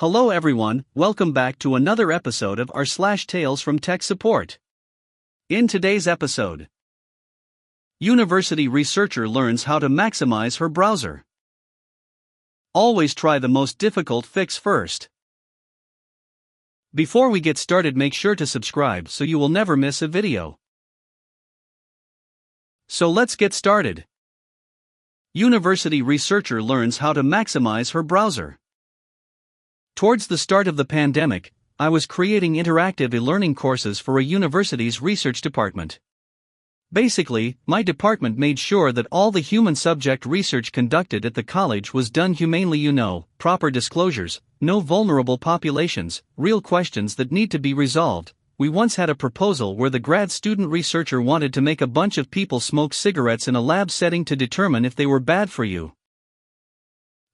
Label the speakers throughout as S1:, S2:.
S1: Hello everyone, welcome back to another episode of r/slash Tales from Tech Support. In today's episode, university researcher learns how to maximize her browser. Always try the most difficult fix first. Before we get started, make sure to subscribe so you will never miss a video. So let's get started. University researcher learns how to maximize her browser. Towards the start of the pandemic, I was creating interactive e-learning courses for a university's research department. Basically, my department made sure that all the human subject research conducted at the college was done humanely, proper disclosures, no vulnerable populations, real questions that need to be resolved. We once had a proposal where the grad student researcher wanted to make a bunch of people smoke cigarettes in a lab setting to determine if they were bad for you.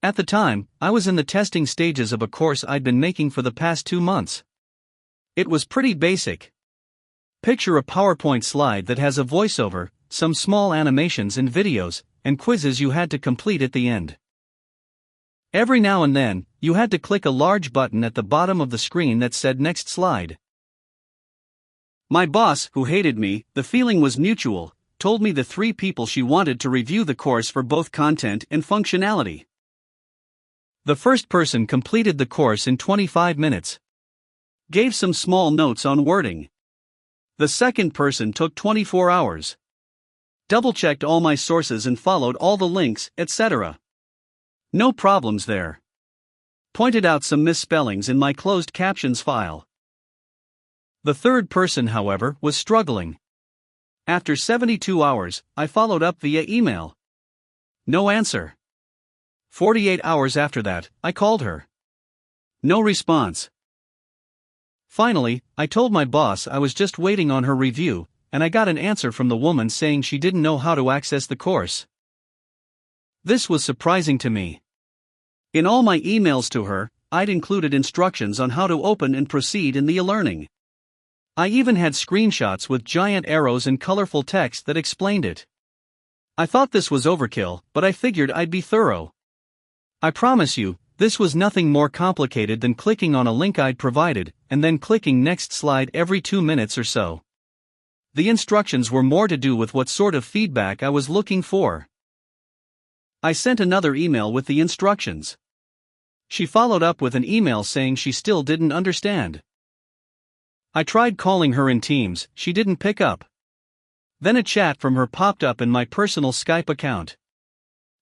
S1: At the time, I was in the testing stages of a course I'd been making for the past 2 months. It was pretty basic. Picture a PowerPoint slide that has a voiceover, some small animations and videos, and quizzes you had to complete at the end. Every now and then, you had to click a large button at the bottom of the screen that said Next Slide. My boss, who hated me, the feeling was mutual, told me the 3 people she wanted to review the course for both content and functionality. The first person completed the course in 25 minutes. Gave some small notes on wording. The second person took 24 hours. Double-checked all my sources and followed all the links, etc. No problems there. Pointed out some misspellings in my closed captions file. The third person, however, was struggling. After 72 hours, I followed up via email. No answer. 48 hours after that, I called her. No response. Finally, I told my boss I was just waiting on her review, and I got an answer from the woman saying she didn't know how to access the course. This was surprising to me. In all my emails to her, I'd included instructions on how to open and proceed in the e-learning. I even had screenshots with giant arrows and colorful text that explained it. I thought this was overkill, but I figured I'd be thorough. I promise you, this was nothing more complicated than clicking on a link I'd provided, and then clicking Next Slide every 2 minutes or so. The instructions were more to do with what sort of feedback I was looking for. I sent another email with the instructions. She followed up with an email saying she still didn't understand. I tried calling her in Teams, she didn't pick up. Then a chat from her popped up in my personal Skype account.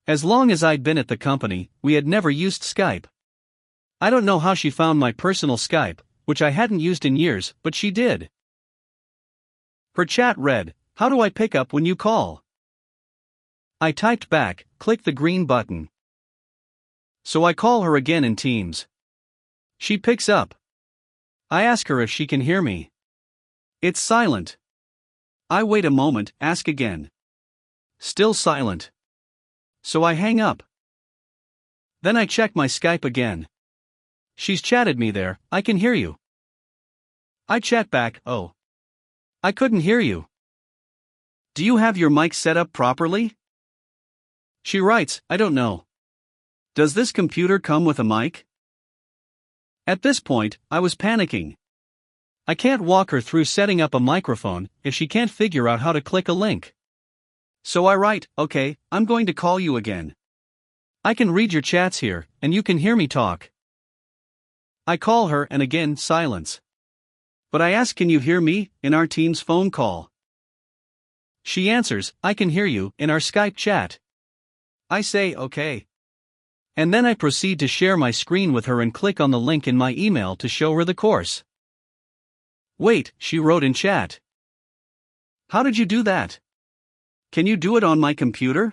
S1: As long as I'd been at the company, we had never used Skype. I don't know how she found my personal Skype, which I hadn't used in years, but she did. Her chat read, "How do I pick up when you call?" I typed back, "Click the green button." So I call her again in Teams. She picks up. I ask her if she can hear me. It's silent. I wait a moment, ask again. Still silent. So I hang up. Then I check my Skype again. She's chatted me there, "I can hear you." I chat back, "Oh. I couldn't hear you. Do you have your mic set up properly?" She writes, "I don't know. Does this computer come with a mic?" At this point, I was panicking. I can't walk her through setting up a microphone if she can't figure out how to click a link. So I write, "Okay, I'm going to call you again. I can read your chats here, and you can hear me talk." I call her and again, silence. But I ask, "Can you hear me?" in our Teams phone call. She answers, "I can hear you," in our Skype chat. I say, "Okay." And then I proceed to share my screen with her and click on the link in my email to show her the course. "Wait," she wrote in chat. "How did you do that? Can you do it on my computer?"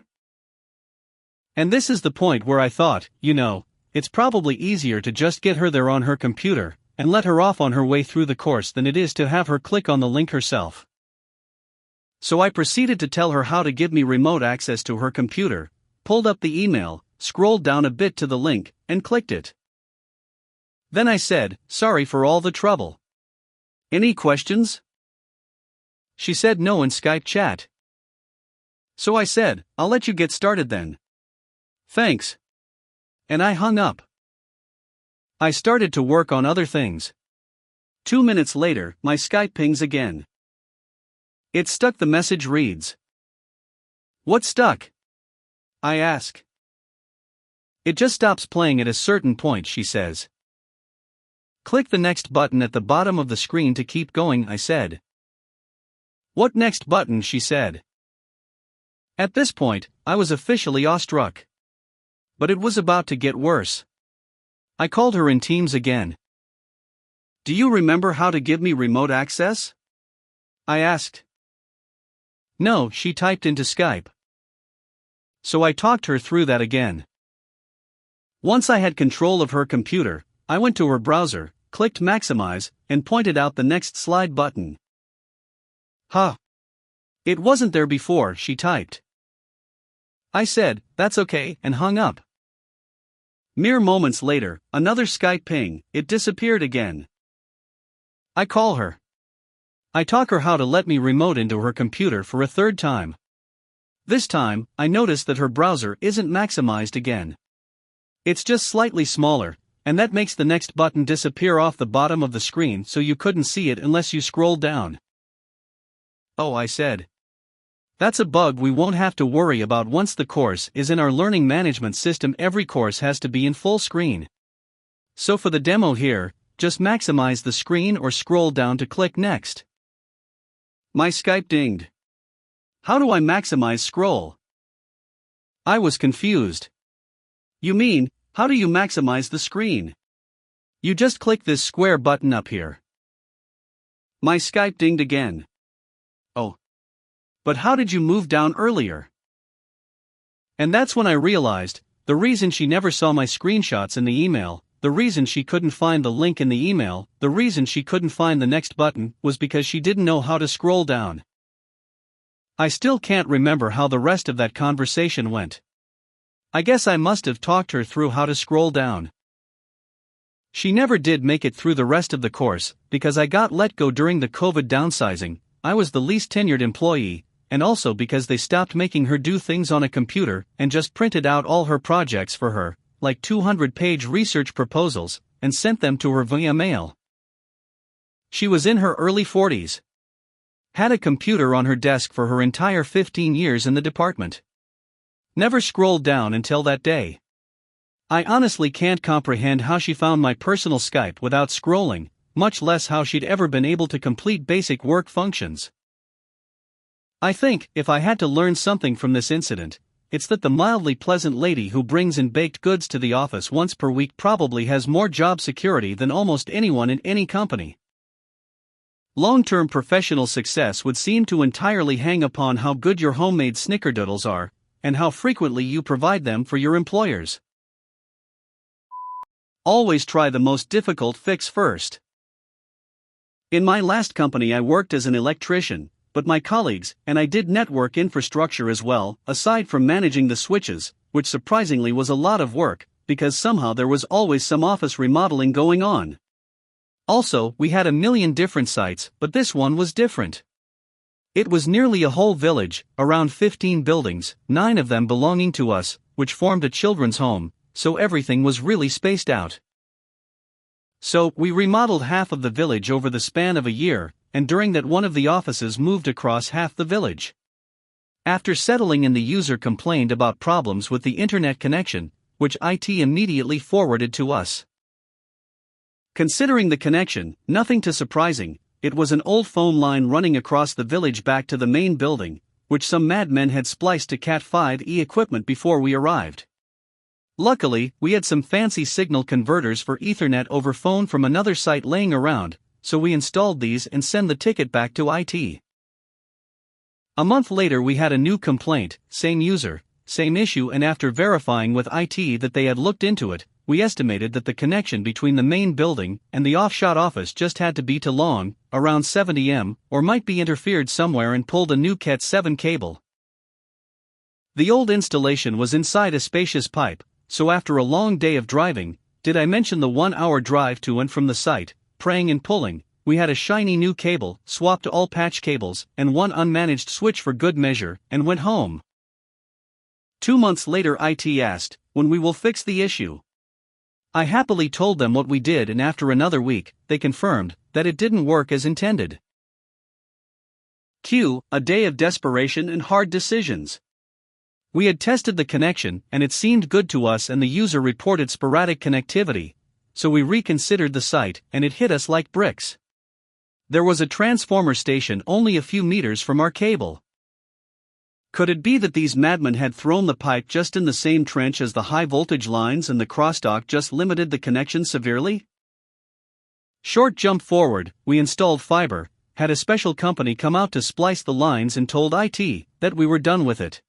S1: And this is the point where I thought, it's probably easier to just get her there on her computer, and let her off on her way through the course than it is to have her click on the link herself. So I proceeded to tell her how to give me remote access to her computer, pulled up the email, scrolled down a bit to the link, and clicked it. Then I said, "Sorry for all the trouble. Any questions?" She said no in Skype chat. So I said, "I'll let you get started then. Thanks." And I hung up. I started to work on other things. 2 minutes later, my Skype pings again. It's stuck. The message reads. What stuck? I ask. It just stops playing at a certain point, she says. Click the next button at the bottom of the screen to keep going, I said. What next button? She said. At this point, I was officially awestruck. But it was about to get worse. I called her in Teams again. Do you remember how to give me remote access? I asked. No, she typed into Skype. So I talked her through that again. Once I had control of her computer, I went to her browser, clicked Maximize, and pointed out the next slide button. Huh. It wasn't there before, she typed. I said, that's okay, and hung up. Mere moments later, another Skype ping, it disappeared again. I call her. I talk her how to let me remote into her computer for a third time. This time, I notice that her browser isn't maximized again. It's just slightly smaller, and that makes the next button disappear off the bottom of the screen so you couldn't see it unless you scrolled down. Oh, I said. That's a bug we won't have to worry about once the course is in our learning management system. Every course has to be in full screen. So for the demo here, just maximize the screen or scroll down to click next. My Skype dinged. How do I maximize scroll? I was confused. You mean, how do you maximize the screen? You just click this square button up here. My Skype dinged again. Oh. But how did you move down earlier? And that's when I realized, the reason she never saw my screenshots in the email, the reason she couldn't find the link in the email, the reason she couldn't find the next button, was because she didn't know how to scroll down. I still can't remember how the rest of that conversation went. I guess I must have talked her through how to scroll down. She never did make it through the rest of the course, because I got let go during the COVID downsizing. I was the least tenured employee, and also because they stopped making her do things on a computer and just printed out all her projects for her, like 200-page research proposals, and sent them to her via mail. She was in her early 40s. Had a computer on her desk for her entire 15 years in the department. Never scrolled down until that day. I honestly can't comprehend how she found my personal Skype without scrolling, much less how she'd ever been able to complete basic work functions. I think, if I had to learn something from this incident, it's that the mildly pleasant lady who brings in baked goods to the office once per week probably has more job security than almost anyone in any company. Long-term professional success would seem to entirely hang upon how good your homemade snickerdoodles are, and how frequently you provide them for your employers. Always try the most difficult fix first. In my last company I worked as an electrician, but my colleagues and I did network infrastructure as well, aside from managing the switches, which surprisingly was a lot of work, because somehow there was always some office remodeling going on. Also, we had a million different sites, but this one was different. It was nearly a whole village, around 15 buildings, 9 of them belonging to us, which formed a children's home, so everything was really spaced out. So, we remodeled half of the village over the span of a year, and during that one of the offices moved across half the village. After settling in, the user complained about problems with the internet connection, which IT immediately forwarded to us. Considering the connection, nothing too surprising, it was an old phone line running across the village back to the main building, which some madmen had spliced to Cat5e equipment before we arrived. Luckily, we had some fancy signal converters for Ethernet over phone from another site laying around, so we installed these and sent the ticket back to IT. A month later we had a new complaint, same user, same issue, and after verifying with IT that they had looked into it, we estimated that the connection between the main building and the offshot office just had to be too long, around 70 m, or might be interfered somewhere, and pulled a new Cat7 cable. The old installation was inside a spacious pipe, so after a long day of driving, did I mention the 1-hour drive to and from the site, praying and pulling, we had a shiny new cable, swapped all patch cables, and one unmanaged switch for good measure, and went home. 2 months later IT asked, when we will fix the issue. I happily told them what we did, and after another week, they confirmed that it didn't work as intended. A day of desperation and hard decisions. We had tested the connection and it seemed good to us, and the user reported sporadic connectivity, so we reconsidered the site and it hit us like bricks. There was a transformer station only a few meters from our cable. Could it be that these madmen had thrown the pipe just in the same trench as the high voltage lines and the crosstalk just limited the connection severely? Short jump forward, we installed fiber, had a special company come out to splice the lines, and told IT that we were done with it.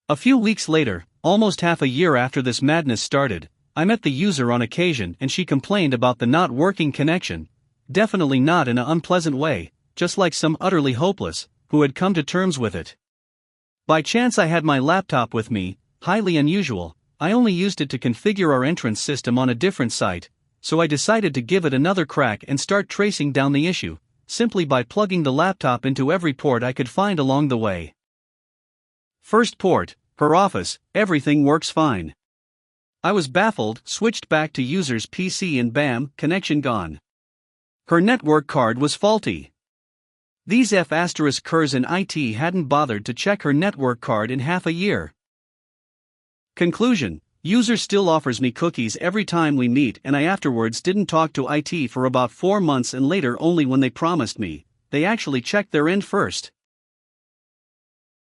S1: A few weeks later, almost half a year after this madness started, I met the user on occasion and she complained about the not working connection, definitely not in an unpleasant way, just like some utterly hopeless who had come to terms with it. By chance I had my laptop with me, highly unusual. I only used it to configure our entrance system on a different site, so I decided to give it another crack and start tracing down the issue, simply by plugging the laptop into every port I could find along the way. First port, her office, everything works fine. I was baffled, switched back to user's PC and bam, connection gone. Her network card was faulty. These F***ers in IT hadn't bothered to check her network card in half a year. Conclusion: user still offers me cookies every time we meet, and I afterwards didn't talk to IT for about 4 months, and later only when they promised me. They actually checked their end first.